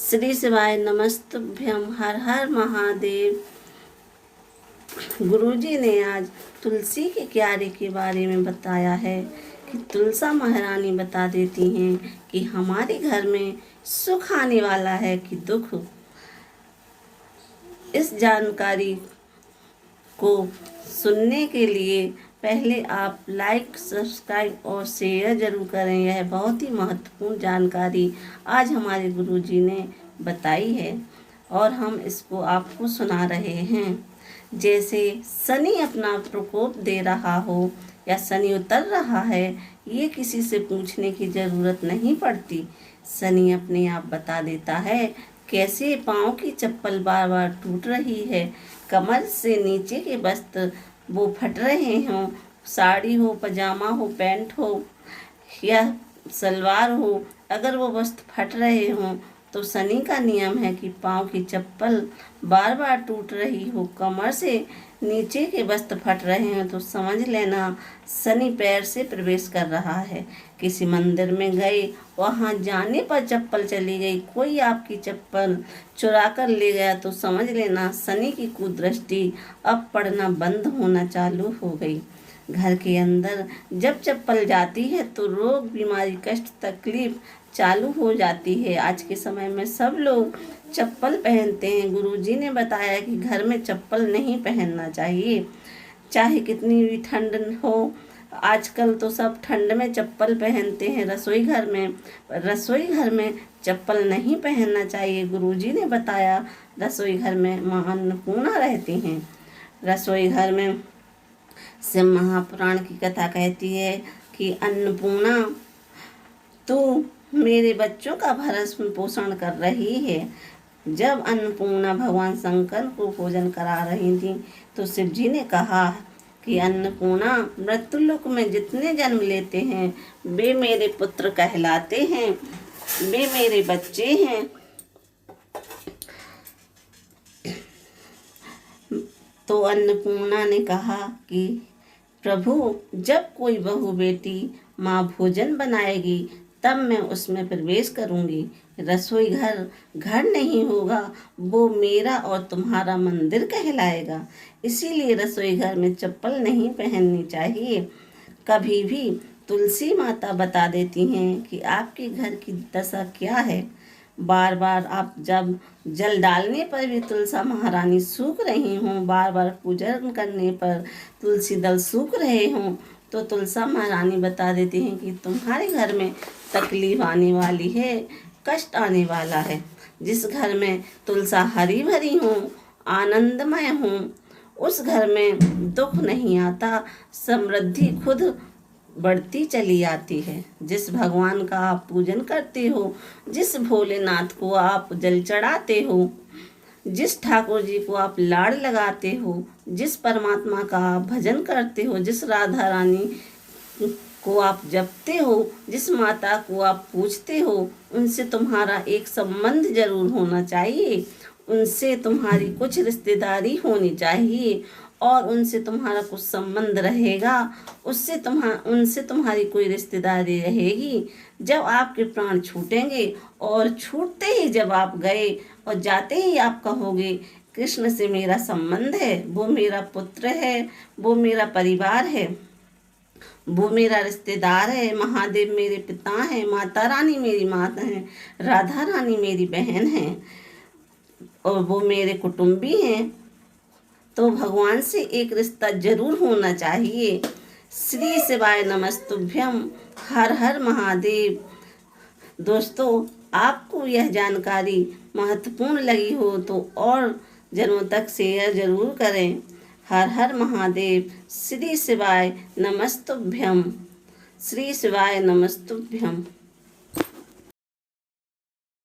श्री शिवाय नमस्तुभ्यं। हर हर महादेव। गुरुजी ने आज तुलसी के क्यारे के बारे में बताया है कि तुलसा महारानी बता देती हैं कि हमारे घर में सुख आने वाला है कि दुख। इस जानकारी को सुनने के लिए पहले आप लाइक, सब्सक्राइब और शेयर ज़रूर करें। यह बहुत ही महत्वपूर्ण जानकारी आज हमारे गुरुजी ने बताई है और हम इसको आपको सुना रहे हैं। जैसे शनि अपना प्रकोप दे रहा हो या शनि उतर रहा है, ये किसी से पूछने की ज़रूरत नहीं पड़ती। शनि अपने आप बता देता है। कैसे पाँव की चप्पल बार बार टूट रही है, कमर से नीचे के वस्त्र वो फट रहे हों, साड़ी हो, पजामा हो, पैंट हो या सलवार हो, अगर वो वस्त्र फट रहे हों तो शनि का नियम है कि पाँव की चप्पल बार बार टूट रही हो, कमर से नीचे के वस्त्र फट रहे हैं तो समझ लेना शनि पैर से प्रवेश कर रहा है। किसी मंदिर में गए, वहाँ जाने पर चप्पल चली गई, कोई आपकी चप्पल चुरा कर ले गया तो समझ लेना शनि की कुदृष्टि अब पड़ना बंद होना चालू हो गई। घर के अंदर जब चप्पल जाती है तो रोग, बीमारी, कष्ट, तकलीफ चालू हो जाती है। आज के समय में सब लोग चप्पल पहनते हैं। गुरुजी ने बताया कि घर में चप्पल नहीं पहनना चाहिए, चाहे कितनी भी ठंड हो। आजकल तो सब ठंड में चप्पल पहनते हैं। रसोई घर में चप्पल नहीं पहनना चाहिए। गुरुजी ने बताया रसोई घर में माँ अन्नपूर्णा रहती हैं। रसोई घर में शिव महापुराण की कथा कहती है कि अन्नपूर्णा तो मेरे बच्चों का भरण पोषण कर रही है। जब अन्नपूर्णा भगवान शंकर को भोजन करा रही थी तो शिव जी ने कहा कि अन्नपूर्णा, मृत्युलोक में जितने जन्म लेते हैं वे मेरे पुत्र कहलाते हैं, वे मेरे बच्चे हैं। तो अन्नपूर्णा ने कहा कि प्रभु, जब कोई बहू बेटी माँ भोजन बनाएगी तब मैं उसमें प्रवेश करूँगी। रसोई घर नहीं होगा, वो मेरा और तुम्हारा मंदिर कहलाएगा। इसीलिए रसोई घर में चप्पल नहीं पहननी चाहिए कभी भी। तुलसी माता बता देती हैं कि आपके घर की दशा क्या है। बार बार आप जब जल डालने पर भी तुलसा महारानी सूख रही हों, बार बार पूजन करने पर तुलसी दल सूख रहे हों, तो तुलसा महारानी बता देती हैं कि तुम्हारे घर में तकलीफ आने वाली है, कष्ट आने वाला है। जिस घर में तुलसा हरी भरी हो, आनंदमय हो, उस घर में दुख नहीं आता, समृद्धि खुद बढ़ती चली आती है। जिस भगवान का आप पूजन करते हो, जिस भोलेनाथ को आप जल चढ़ाते हो, जिस ठाकुर जी को आप लाड़ लगाते हो, जिस परमात्मा का आप भजन करते हो, जिस राधा रानी को आप जपते हो, जिस माता को आप पूजते हो, उनसे तुम्हारा एक संबंध जरूर होना चाहिए। उनसे तुम्हारी कुछ रिश्तेदारी होनी चाहिए और उनसे तुम्हारा कुछ संबंध रहेगा, उनसे तुम्हारी कोई रिश्तेदारी रहेगी। जब आपके प्राण छूटेंगे और छूटते ही जब आप गए और जाते ही आप कहोगे कृष्ण से मेरा संबंध है, वो मेरा पुत्र है, वो मेरा परिवार है, वो मेरा रिश्तेदार है, महादेव मेरे पिता हैं, माता रानी मेरी माता हैं, राधा रानी मेरी बहन हैं और वो मेरे कुटुंबी हैं, तो भगवान से एक रिश्ता जरूर होना चाहिए। श्री शिवाय नमस्तुभ्यम। हर हर महादेव। दोस्तों, आपको यह जानकारी महत्वपूर्ण लगी हो तो और जनों तक शेयर जरूर करें। हर हर महादेव। श्री शिवाय नमस्तुभ्यम। श्री शिवाय नमस्तुभ्यम।